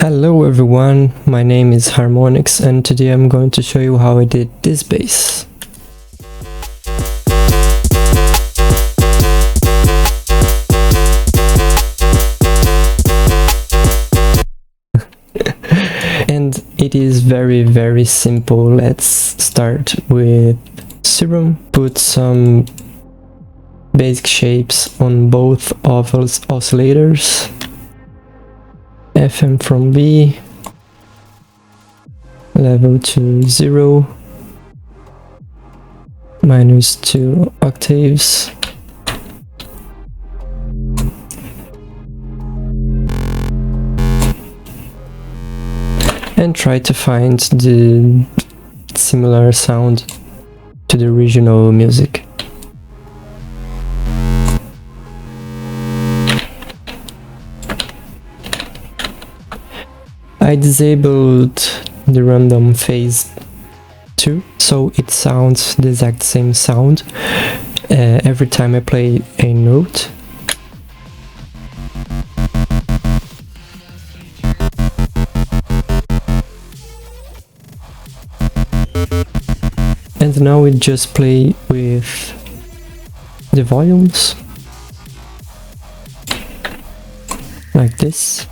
Hello everyone, my name is Harmonix and today I'm going to show you how I did this bass. And it is very simple. Let's start with Serum. Put some basic shapes on both of those oscillators. FM from B, level to 0, -2 octaves, and try to find the similar sound to the original music. I disabled the random phase 2, so it sounds the exact same sound every time I play a note. And now we just play with the volumes, like this.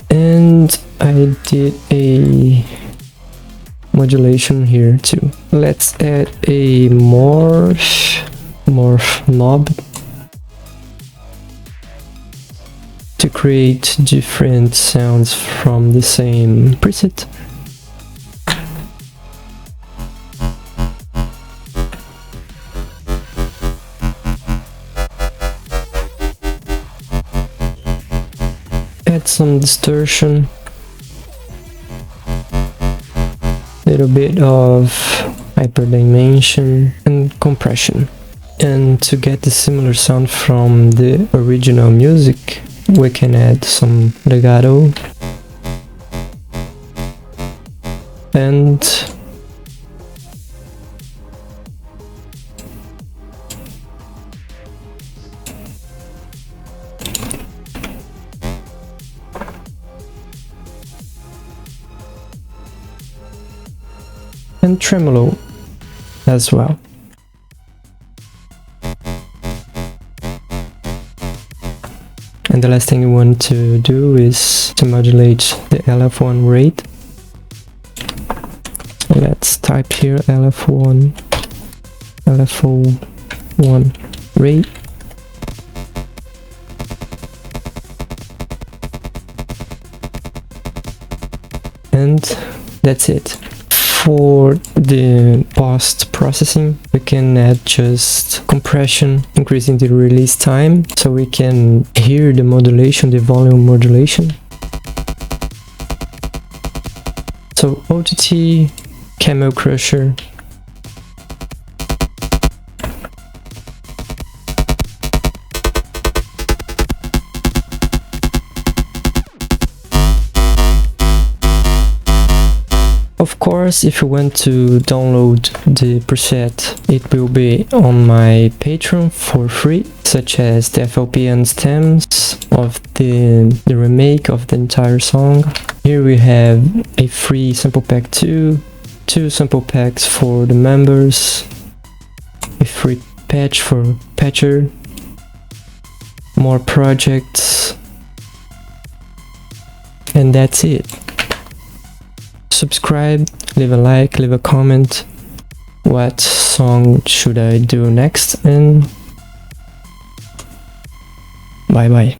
And I did a modulation here too. Let's add a morph knob to create different sounds from the same preset. Add some distortion, little bit of hyperdimension and compression. And to get the similar sound from the original music, we can add some legato and tremolo as well. And the last thing you want to do is to modulate the LF1 rate. Let's type here LF1 rate. And that's it. For the post-processing, we can add just compression, increasing the release time, so we can hear the modulation, the volume modulation. So OTT, Camel Crusher, of course, if you want to download the preset, it will be on my Patreon for free, such as the FLP and stems of the remake of the entire song. Here we have a free sample pack 2 sample packs for the members, a free patch for patcher, more projects, and that's it. Subscribe, leave a like, leave a comment. What song should I do next? And bye bye.